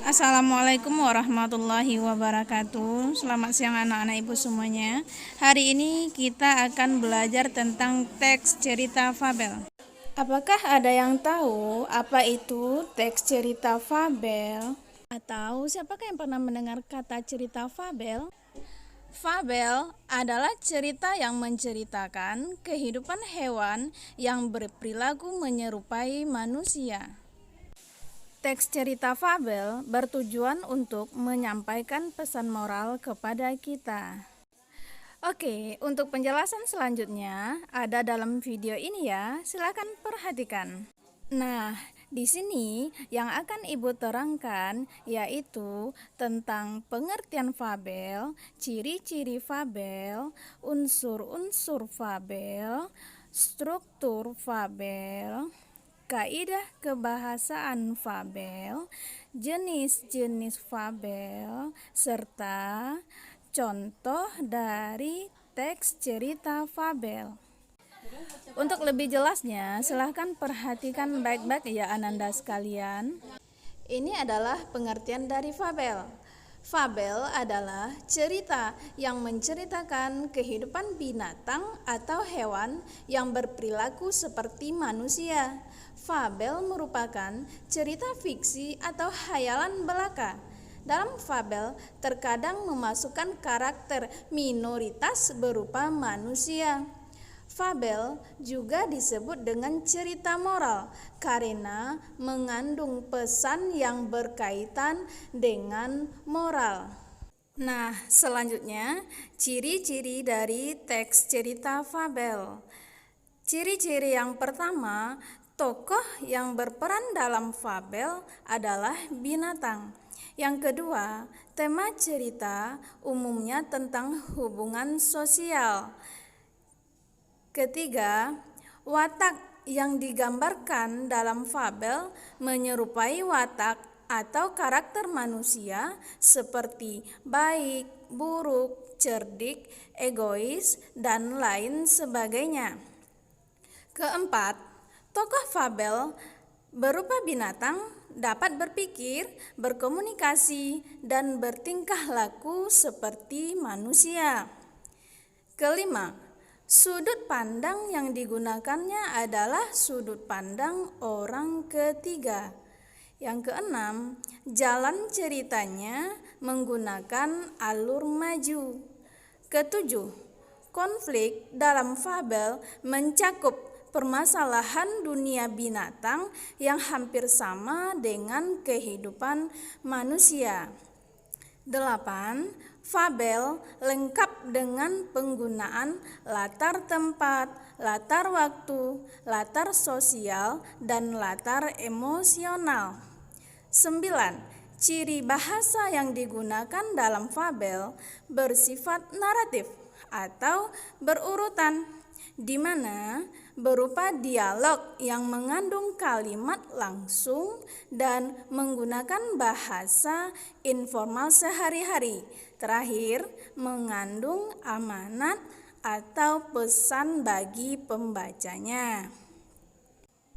Assalamualaikum warahmatullahi wabarakatuh. Selamat siang anak-anak ibu semuanya. Hari ini kita akan belajar tentang teks cerita fabel. Apakah ada yang tahu apa itu teks cerita fabel? Atau siapakah yang pernah mendengar kata cerita fabel? Fabel adalah cerita yang menceritakan kehidupan hewan yang berperilaku menyerupai manusia. Teks cerita fabel bertujuan untuk menyampaikan pesan moral kepada kita. Oke, untuk penjelasan selanjutnya ada dalam video ini ya. Silakan perhatikan. Nah, di sini yang akan Ibu terangkan yaitu tentang pengertian fabel, ciri-ciri fabel, unsur-unsur fabel, struktur fabel, kaidah kebahasaan fabel, jenis-jenis fabel, serta contoh dari teks cerita fabel. Untuk lebih jelasnya, silahkan perhatikan baik-baik ya Ananda sekalian. Ini adalah pengertian dari fabel. Fabel adalah cerita yang menceritakan kehidupan binatang atau hewan yang berperilaku seperti manusia. Fabel merupakan cerita fiksi atau khayalan belaka. Dalam fabel terkadang memasukkan karakter minoritas berupa manusia. Fabel juga disebut dengan cerita moral karena mengandung pesan yang berkaitan dengan moral. Nah, selanjutnya ciri-ciri dari teks cerita fabel. Ciri-ciri yang pertama, tokoh yang berperan dalam fabel adalah binatang. Yang kedua, tema cerita umumnya tentang hubungan sosial. Ketiga, watak yang digambarkan dalam fabel menyerupai watak atau karakter manusia seperti baik, buruk, cerdik, egois, dan lain sebagainya. Keempat, tokoh fabel berupa binatang dapat berpikir, berkomunikasi, dan bertingkah laku seperti manusia. Kelima, sudut pandang yang digunakannya adalah sudut pandang orang ketiga. Yang keenam, jalan ceritanya menggunakan alur maju. Ketujuh, konflik dalam fabel mencakup permasalahan dunia binatang yang hampir sama dengan kehidupan manusia. 8. Fabel lengkap dengan penggunaan latar tempat, latar waktu, latar sosial, dan latar emosional. 9. Ciri bahasa yang digunakan dalam fabel bersifat naratif atau berurutan, di mana berupa dialog yang mengandung kalimat langsung dan menggunakan bahasa informal sehari-hari. Terakhir, mengandung amanat atau pesan bagi pembacanya.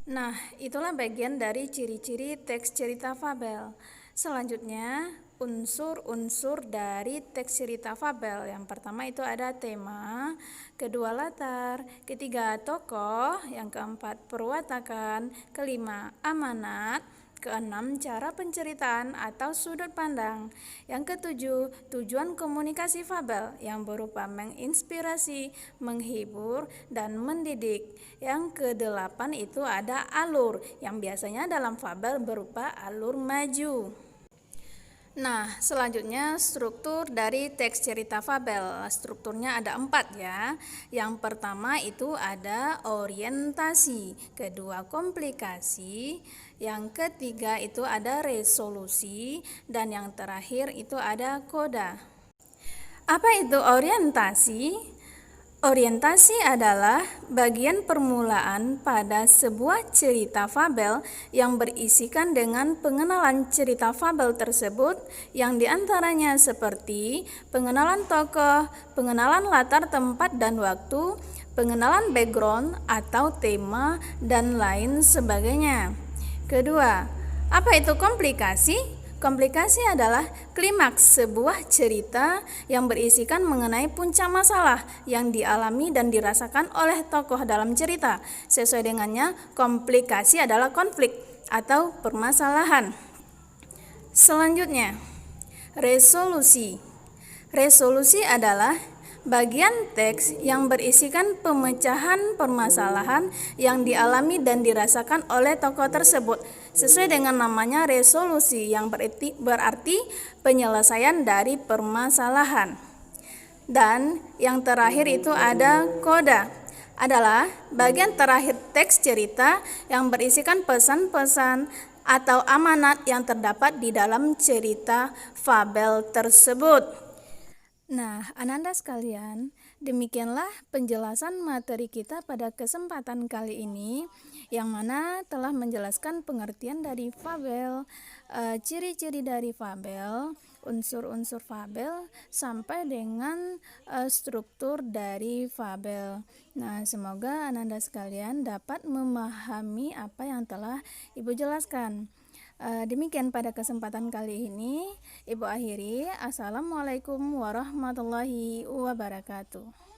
Nah, itulah bagian dari ciri-ciri teks cerita fabel. Selanjutnya, unsur-unsur dari teks cerita fabel. Yang pertama itu ada tema, kedua latar, ketiga tokoh, yang keempat perwatakan, kelima amanat, keenam cara penceritaan atau sudut pandang, yang ketujuh tujuan komunikasi fabel yang berupa menginspirasi, menghibur, dan mendidik. Yang kedelapan itu ada alur yang biasanya dalam fabel berupa alur maju. Nah, selanjutnya struktur dari teks cerita fabel. Strukturnya ada 4 ya. Yang pertama itu ada orientasi, kedua komplikasi, yang ketiga itu ada resolusi, dan yang terakhir itu ada koda. Apa itu orientasi? Orientasi adalah bagian permulaan pada sebuah cerita fabel yang berisikan dengan pengenalan cerita fabel tersebut yang diantaranya seperti pengenalan tokoh, pengenalan latar tempat dan waktu, pengenalan background atau tema, dan lain sebagainya. Kedua, apa itu komplikasi? Komplikasi adalah klimaks sebuah cerita yang berisikan mengenai puncak masalah yang dialami dan dirasakan oleh tokoh dalam cerita. Sesuai dengannya, komplikasi adalah konflik atau permasalahan. Selanjutnya, resolusi. Resolusi adalah bagian teks yang berisikan pemecahan permasalahan yang dialami dan dirasakan oleh tokoh tersebut. Sesuai dengan namanya, resolusi yang berarti penyelesaian dari permasalahan. Dan yang terakhir itu ada koda, adalah bagian terakhir teks cerita yang berisikan pesan-pesan atau amanat yang terdapat di dalam cerita fabel tersebut. Nah, Ananda sekalian, demikianlah penjelasan materi kita pada kesempatan kali ini, yang mana telah menjelaskan pengertian dari fabel, ciri-ciri dari fabel, unsur-unsur fabel, sampai dengan struktur dari fabel. Nah, semoga Ananda sekalian dapat memahami apa yang telah Ibu jelaskan. Demikian pada kesempatan kali ini, Ibu akhiri. Assalamualaikum warahmatullahi wabarakatuh.